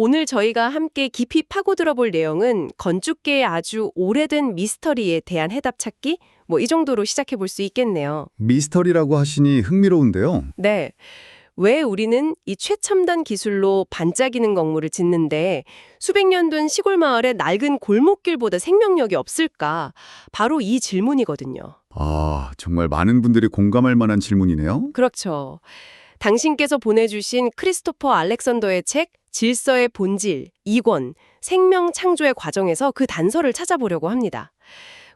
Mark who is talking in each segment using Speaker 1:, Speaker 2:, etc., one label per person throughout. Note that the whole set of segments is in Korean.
Speaker 1: 오늘 저희가 함께 깊이 파고들어 볼 내용은 건축계의 아주 오래된 미스터리에 대한 해답 찾기? 이 정도로 시작해 볼 수 있겠네요.
Speaker 2: 미스터리라고 하시니 흥미로운데요.
Speaker 1: 네. 왜 우리는 이 최첨단 기술로 반짝이는 건물을 짓는데 수백 년 된 시골 마을의 낡은 골목길보다 생명력이 없을까? 바로 이 질문이거든요.
Speaker 2: 정말 많은 분들이 공감할 만한 질문이네요.
Speaker 1: 그렇죠. 당신께서 보내주신 크리스토퍼 알렉산더의 책 질서의 본질 2권 생명 창조의 과정에서 그 단서를 찾아보려고 합니다.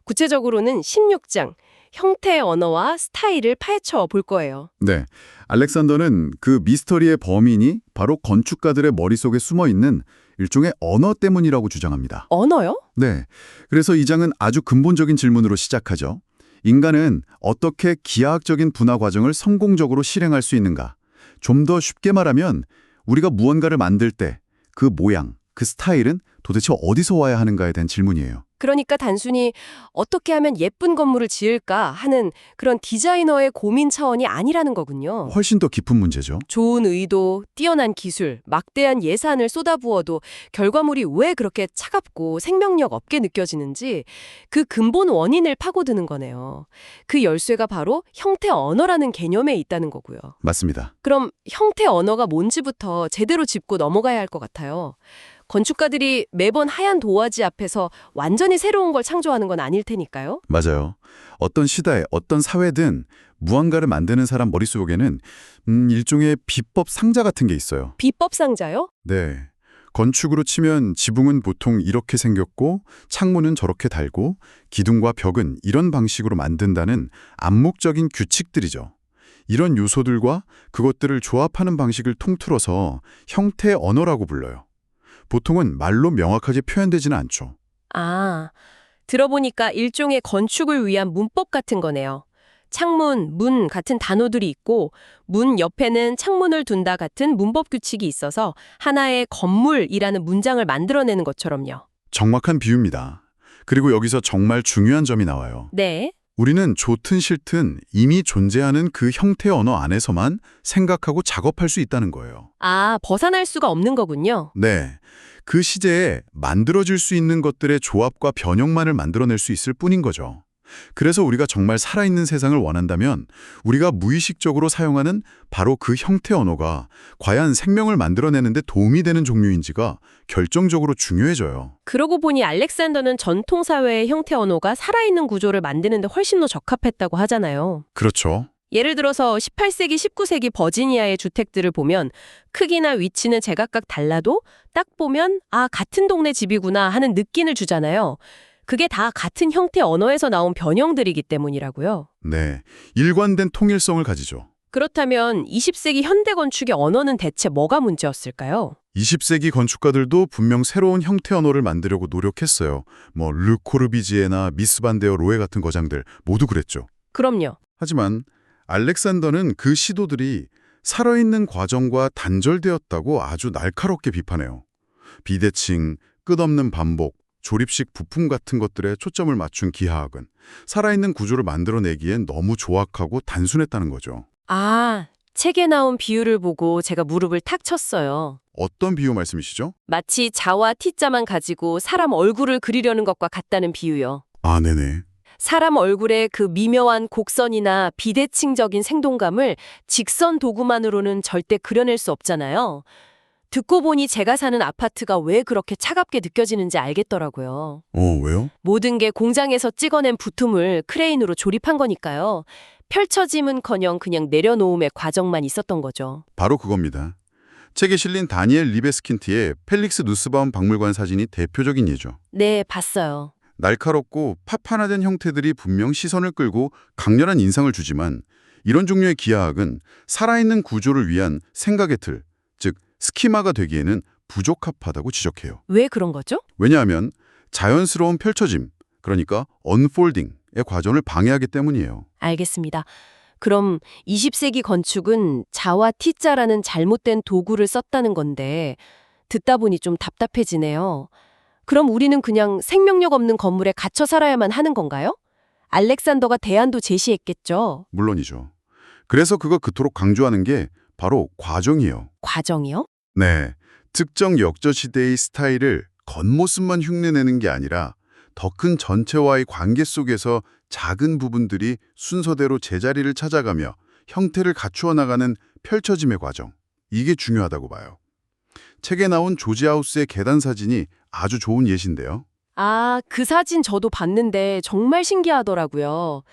Speaker 1: 구체적으로는 16장 형태의 언어와 스타일을 파헤쳐 볼 거예요.
Speaker 2: 네, 알렉산더는 그 미스터리의 범인이 바로 건축가들의 머릿속에 숨어있는 일종의 언어 때문이라고 주장합니다.
Speaker 1: 언어요?
Speaker 2: 네, 그래서 이 장은 아주 근본적인 질문으로 시작하죠. 인간은 어떻게 기하학적인 분화 과정을 성공적으로 실행할 수 있는가? 좀 더 쉽게 말하면 우리가 무언가를 만들 때 그 모양, 그 스타일은 도대체 어디서 와야 하는가에 대한 질문이에요.
Speaker 1: 그러니까 단순히 어떻게 하면 예쁜 건물을 지을까 하는 그런 디자이너의 고민 차원이 아니라는 거군요.
Speaker 2: 훨씬 더 깊은 문제죠.
Speaker 1: 좋은 의도, 뛰어난 기술, 막대한 예산을 쏟아부어도 결과물이 왜 그렇게 차갑고 생명력 없게 느껴지는지 그 근본 원인을 파고드는 거네요. 그 열쇠가 바로 형태 언어라는 개념에 있다는 거고요.
Speaker 2: 맞습니다.
Speaker 1: 그럼 형태 언어가 뭔지부터 제대로 짚고 넘어가야 할 것 같아요. 건축가들이 매번 하얀 도화지 앞에서 완전히 새로운 걸 창조하는 건 아닐 테니까요.
Speaker 2: 맞아요. 어떤 시대에 어떤 사회든 무언가를 만드는 사람 머릿속에는 일종의 비법 상자 같은 게 있어요.
Speaker 1: 비법 상자요?
Speaker 2: 네. 건축으로 치면 지붕은 보통 이렇게 생겼고 창문은 저렇게 달고 기둥과 벽은 이런 방식으로 만든다는 암묵적인 규칙들이죠. 이런 요소들과 그것들을 조합하는 방식을 통틀어서 형태의 언어라고 불러요. 보통은 말로 명확하게 표현되지는 않죠.
Speaker 1: 아, 들어보니까 일종의 건축을 위한 문법 같은 거네요. 창문, 문 같은 단어들이 있고 문 옆에는 창문을 둔다 같은 문법 규칙이 있어서 하나의 건물이라는 문장을 만들어내는 것처럼요.
Speaker 2: 정확한 비유입니다. 그리고 여기서 정말 중요한 점이 나와요.
Speaker 1: 네.
Speaker 2: 우리는 좋든 싫든 이미 존재하는 그 형태 언어 안에서만 생각하고 작업할 수 있다는 거예요.
Speaker 1: 아, 벗어날 수가 없는 거군요.
Speaker 2: 네. 그 시제에 만들어질 수 있는 것들의 조합과 변형만을 만들어낼 수 있을 뿐인 거죠. 그래서 우리가 정말 살아있는 세상을 원한다면 우리가 무의식적으로 사용하는 바로 그 형태 언어가 과연 생명을 만들어내는 데 도움이 되는 종류인지가 결정적으로 중요해져요.
Speaker 1: 그러고 보니 알렉산더는 전통 사회의 형태 언어가 살아있는 구조를 만드는 데 훨씬 더 적합했다고 하잖아요.
Speaker 2: 그렇죠.
Speaker 1: 예를 들어서 18세기, 19세기 버지니아의 주택들을 보면 크기나 위치는 제각각 달라도 딱 보면 같은 동네 집이구나 하는 느낌을 주잖아요. 그게 다 같은 형태 언어에서 나온 변형들이기 때문이라고요.
Speaker 2: 네. 일관된 통일성을 가지죠.
Speaker 1: 그렇다면 20세기 현대 건축의 언어는 대체 뭐가 문제였을까요?
Speaker 2: 20세기 건축가들도 분명 새로운 형태 언어를 만들려고 노력했어요. 르 코르비지에나 미스 반데어 로에 같은 거장들 모두 그랬죠.
Speaker 1: 그럼요.
Speaker 2: 하지만 알렉산더는 그 시도들이 살아있는 과정과 단절되었다고 아주 날카롭게 비판해요. 비대칭, 끝없는 반복, 조립식 부품 같은 것들에 초점을 맞춘 기하학은 살아있는 구조를 만들어내기엔 너무 조악하고 단순했다는 거죠.
Speaker 1: 책에 나온 비유를 보고 제가 무릎을 탁 쳤어요.
Speaker 2: 어떤 비유 말씀이시죠?
Speaker 1: 마치 자와 T자만 가지고 사람 얼굴을 그리려는 것과 같다는 비유요.
Speaker 2: 네네.
Speaker 1: 사람 얼굴의 그 미묘한 곡선이나 비대칭적인 생동감을 직선 도구만으로는 절대 그려낼 수 없잖아요. 듣고 보니 제가 사는 아파트가 왜 그렇게 차갑게 느껴지는지 알겠더라고요.
Speaker 2: 왜요?
Speaker 1: 모든 게 공장에서 찍어낸 부품을 크레인으로 조립한 거니까요. 펼쳐짐은커녕 그냥 내려놓음의 과정만 있었던 거죠.
Speaker 2: 바로 그겁니다. 책에 실린 다니엘 리베스킨트의 펠릭스 누스바움 박물관 사진이 대표적인 예죠.
Speaker 1: 네, 봤어요.
Speaker 2: 날카롭고 파판화된 형태들이 분명 시선을 끌고 강렬한 인상을 주지만 이런 종류의 기하학은 살아있는 구조를 위한 생각의 틀, 즉 스키마가 되기에는 부적합하다고 지적해요.
Speaker 1: 왜 그런 거죠?
Speaker 2: 왜냐하면 자연스러운 펼쳐짐, 그러니까 언폴딩의 과정을 방해하기 때문이에요.
Speaker 1: 알겠습니다. 그럼 20세기 건축은 자와 T자라는 잘못된 도구를 썼다는 건데 듣다 보니 좀 답답해지네요. 그럼 우리는 그냥 생명력 없는 건물에 갇혀 살아야만 하는 건가요? 알렉산더가 대안도 제시했겠죠.
Speaker 2: 물론이죠. 그래서 그거 그토록 강조하는 게 바로 과정이에요.
Speaker 1: 과정이요?
Speaker 2: 네. 특정 역조시대의 스타일을 겉모습만 흉내내는 게 아니라 더 큰 전체와의 관계 속에서 작은 부분들이 순서대로 제자리를 찾아가며 형태를 갖추어 나가는 펼쳐짐의 과정. 이게 중요하다고 봐요. 책에 나온 조지 하우스의 계단 사진이 아주 좋은 예시인데요.
Speaker 1: 아, 그 사진 저도 봤는데 정말 신기하더라고요.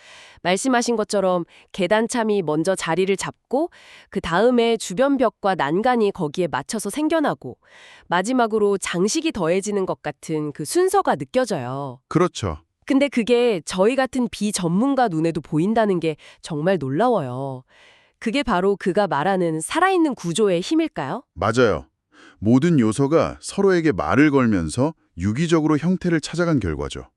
Speaker 1: 말씀하신 것처럼 계단참이 먼저 자리를 잡고 그 다음에 주변 벽과 난간이 거기에 맞춰서 생겨나고 마지막으로 장식이 더해지는 것 같은 그 순서가 느껴져요.
Speaker 2: 그렇죠.
Speaker 1: 근데 그게 저희 같은 비전문가 눈에도 보인다는 게 정말 놀라워요. 그게 바로 그가 말하는 살아있는 구조의 힘일까요?
Speaker 2: 맞아요. 모든 요소가 서로에게 말을 걸면서 유기적으로 형태를 찾아간 결과죠.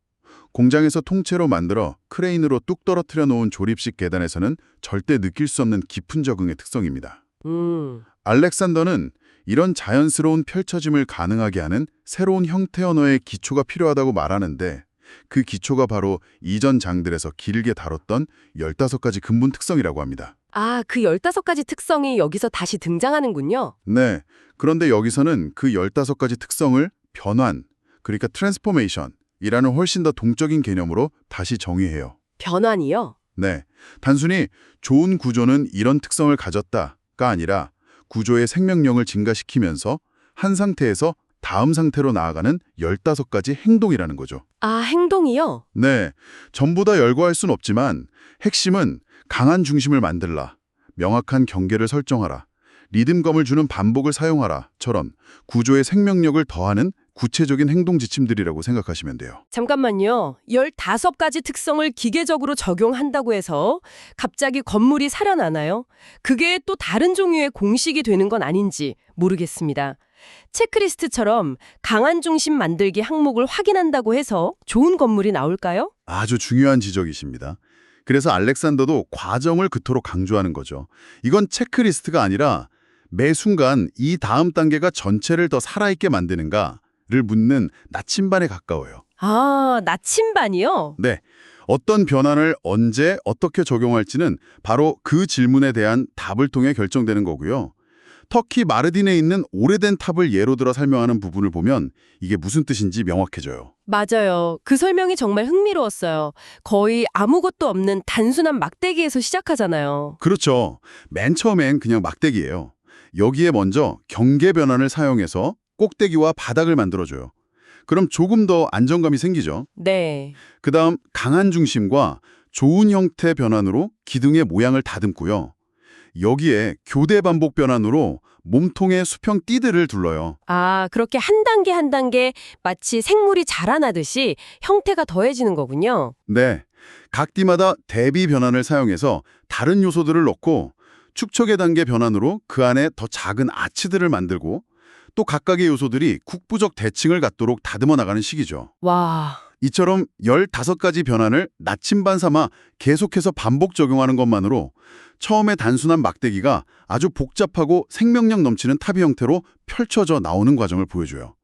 Speaker 2: 공장에서 통째로 만들어 크레인으로 뚝 떨어뜨려 놓은 조립식 계단에서는 절대 느낄 수 없는 깊은 적응의 특성입니다. 알렉산더는 이런 자연스러운 펼쳐짐을 가능하게 하는 새로운 형태 언어의 기초가 필요하다고 말하는데 그 기초가 바로 이전 장들에서 길게 다뤘던 15가지 근본 특성이라고 합니다.
Speaker 1: 아, 그 15가지 특성이 여기서 다시 등장하는군요.
Speaker 2: 네, 그런데 여기서는 그 15가지 특성을 변환, 그러니까 트랜스포메이션이라는 훨씬 더 동적인 개념으로 다시 정의해요.
Speaker 1: 변환이요?
Speaker 2: 네, 단순히 좋은 구조는 이런 특성을 가졌다가 아니라 구조의 생명력을 증가시키면서 한 상태에서 다음 상태로 나아가는 15가지 행동이라는 거죠.
Speaker 1: 아, 행동이요?
Speaker 2: 네, 전부 다 열거할 순 없지만 핵심은 강한 중심을 만들라, 명확한 경계를 설정하라, 리듬감을 주는 반복을 사용하라처럼 구조의 생명력을 더하는 구체적인 행동 지침들이라고 생각하시면 돼요.
Speaker 1: 잠깐만요. 15가지 특성을 기계적으로 적용한다고 해서 갑자기 건물이 살아나나요? 그게 또 다른 종류의 공식이 되는 건 아닌지 모르겠습니다. 체크리스트처럼 강한 중심 만들기 항목을 확인한다고 해서 좋은 건물이 나올까요?
Speaker 2: 아주 중요한 지적이십니다. 그래서 알렉산더도 과정을 그토록 강조하는 거죠. 이건 체크리스트가 아니라 매 순간 이 다음 단계가 전체를 더 살아있게 만드는가를 묻는 나침반에 가까워요.
Speaker 1: 아, 나침반이요?
Speaker 2: 네, 어떤 변환을 언제 어떻게 적용할지는 바로 그 질문에 대한 답을 통해 결정되는 거고요. 터키 마르딘에 있는 오래된 탑을 예로 들어 설명하는 부분을 보면 이게 무슨 뜻인지 명확해져요.
Speaker 1: 맞아요. 그 설명이 정말 흥미로웠어요. 거의 아무것도 없는 단순한 막대기에서 시작하잖아요.
Speaker 2: 그렇죠. 맨 처음엔 그냥 막대기예요. 여기에 먼저 경계 변환을 사용해서 꼭대기와 바닥을 만들어줘요. 그럼 조금 더 안정감이 생기죠.
Speaker 1: 네.
Speaker 2: 그다음 강한 중심과 좋은 형태 변환으로 기둥의 모양을 다듬고요. 여기에 교대 반복 변환으로 몸통의 수평 띠들을 둘러요.
Speaker 1: 아, 그렇게 한 단계 한 단계 마치 생물이 자라나듯이 형태가 더해지는 거군요.
Speaker 2: 네, 각 띠마다 대비 변환을 사용해서 다른 요소들을 넣고 축척의 단계 변환으로 그 안에 더 작은 아치들을 만들고 또 각각의 요소들이 국부적 대칭을 갖도록 다듬어 나가는 시기죠.
Speaker 1: 와,
Speaker 2: 이처럼 15가지 변환을 나침반 삼아 계속해서 반복 적용하는 것만으로 처음에 단순한 막대기가 아주 복잡하고 생명력 넘치는 탑의 형태로 펼쳐져 나오는 과정을 보여줘요.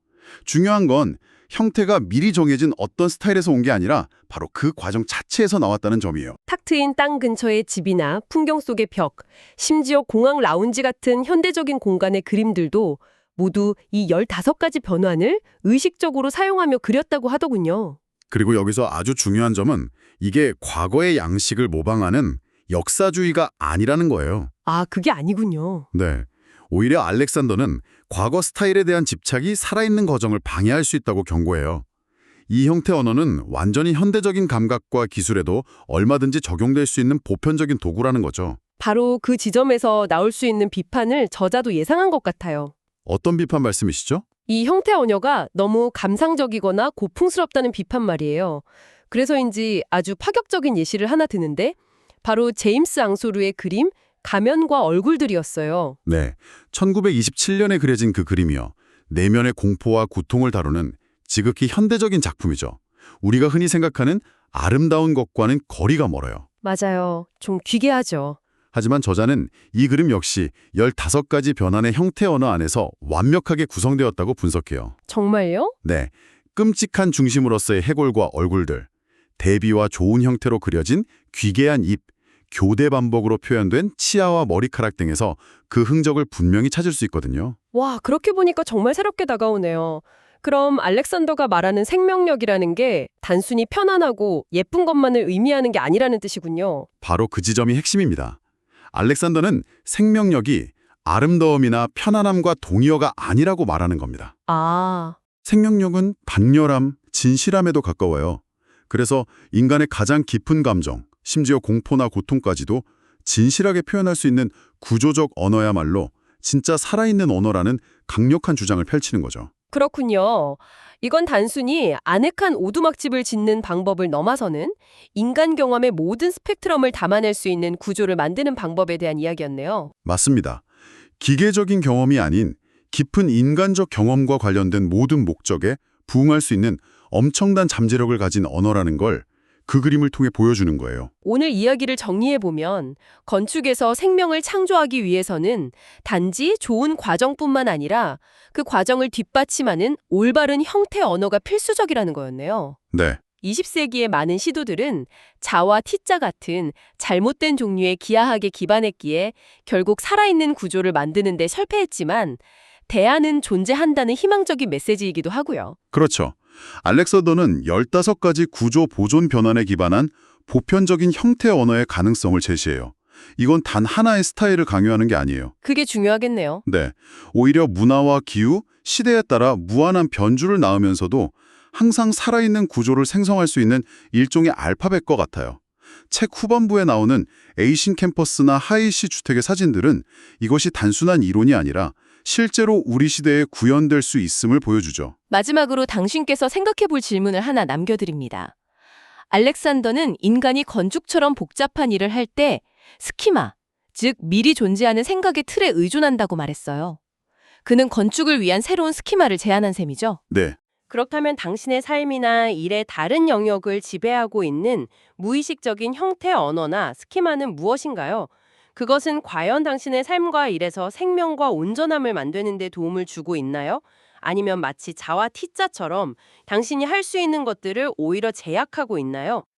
Speaker 2: 중요한 건 형태가 미리 정해진 어떤 스타일에서 온 게 아니라 바로 그 과정 자체에서 나왔다는 점이에요.
Speaker 1: 탁 트인 땅 근처의 집이나 풍경 속의 벽, 심지어 공항 라운지 같은 현대적인 공간의 그림들도 모두 이 15가지 변환을 의식적으로 사용하며 그렸다고 하더군요.
Speaker 2: 그리고 여기서 아주 중요한 점은 이게 과거의 양식을 모방하는 역사주의가 아니라는 거예요.
Speaker 1: 아, 그게 아니군요.
Speaker 2: 네. 오히려 알렉산더는 과거 스타일에 대한 집착이 살아있는 과정을 방해할 수 있다고 경고해요. 이 형태 언어는 완전히 현대적인 감각과 기술에도 얼마든지 적용될 수 있는 보편적인 도구라는 거죠.
Speaker 1: 바로 그 지점에서 나올 수 있는 비판을 저자도 예상한 것 같아요.
Speaker 2: 어떤 비판 말씀이시죠?
Speaker 1: 이 형태 언어가 너무 감상적이거나 고풍스럽다는 비판 말이에요. 그래서인지 아주 파격적인 예시를 하나 드는데 바로 제임스 앙소르의 그림 가면과 얼굴들이었어요.
Speaker 2: 네. 1927년에 그려진 그 그림이요. 내면의 공포와 고통을 다루는 지극히 현대적인 작품이죠. 우리가 흔히 생각하는 아름다운 것과는 거리가 멀어요.
Speaker 1: 맞아요. 좀 귀괴하죠.
Speaker 2: 하지만 저자는 이 그림 역시 15가지 변환의 형태 언어 안에서 완벽하게 구성되었다고 분석해요.
Speaker 1: 정말요?
Speaker 2: 네, 끔찍한 중심으로서의 해골과 얼굴들, 대비와 좋은 형태로 그려진 귀개한 입, 교대 반복으로 표현된 치아와 머리카락 등에서 그 흔적을 분명히 찾을 수 있거든요.
Speaker 1: 와, 그렇게 보니까 정말 새롭게 다가오네요. 그럼 알렉산더가 말하는 생명력이라는 게 단순히 편안하고 예쁜 것만을 의미하는 게 아니라는 뜻이군요.
Speaker 2: 바로 그 지점이 핵심입니다. 알렉산더는 생명력이 아름다움이나 편안함과 동의어가 아니라고 말하는 겁니다.
Speaker 1: 아,
Speaker 2: 생명력은 반열함, 진실함에도 가까워요. 그래서 인간의 가장 깊은 감정, 심지어 공포나 고통까지도 진실하게 표현할 수 있는 구조적 언어야말로 진짜 살아있는 언어라는 강력한 주장을 펼치는 거죠.
Speaker 1: 그렇군요. 이건 단순히 아늑한 오두막집을 짓는 방법을 넘어서는 인간 경험의 모든 스펙트럼을 담아낼 수 있는 구조를 만드는 방법에 대한 이야기였네요.
Speaker 2: 맞습니다. 기계적인 경험이 아닌 깊은 인간적 경험과 관련된 모든 목적에 부응할 수 있는 엄청난 잠재력을 가진 언어라는 걸 그 그림을 통해 보여주는 거예요.
Speaker 1: 오늘 이야기를 정리해보면 건축에서 생명을 창조하기 위해서는 단지 좋은 과정뿐만 아니라 그 과정을 뒷받침하는 올바른 형태 언어가 필수적이라는 거였네요.
Speaker 2: 네,
Speaker 1: 20세기의 많은 시도들은 자와 티자 같은 잘못된 종류의 기하학에 기반했기에 결국 살아있는 구조를 만드는 데 실패했지만 대안은 존재한다는 희망적인 메시지이기도 하고요.
Speaker 2: 그렇죠. 알렉산더는 15가지 구조 보존 변환에 기반한 보편적인 형태 언어의 가능성을 제시해요. 이건 단 하나의 스타일을 강요하는 게 아니에요.
Speaker 1: 그게 중요하겠네요.
Speaker 2: 네, 오히려 문화와 기후, 시대에 따라 무한한 변주를 낳으면서도 항상 살아있는 구조를 생성할 수 있는 일종의 알파벳과 같아요. 책 후반부에 나오는 에이신 캠퍼스나 하이시 주택의 사진들은 이것이 단순한 이론이 아니라 실제로 우리 시대에 구현될 수 있음을 보여주죠.
Speaker 1: 마지막으로 당신께서 생각해 볼 질문을 하나 남겨드립니다. 알렉산더는 인간이 건축처럼 복잡한 일을 할 때 스키마, 즉 미리 존재하는 생각의 틀에 의존한다고 말했어요. 그는 건축을 위한 새로운 스키마를 제안한 셈이죠.
Speaker 2: 네,
Speaker 1: 그렇다면 당신의 삶이나 일의 다른 영역을 지배하고 있는 무의식적인 형태 언어나 스키마는 무엇인가요? 그것은 과연 당신의 삶과 일에서 생명과 온전함을 만드는 데 도움을 주고 있나요? 아니면 마치 자와 티자처럼 당신이 할 수 있는 것들을 오히려 제약하고 있나요?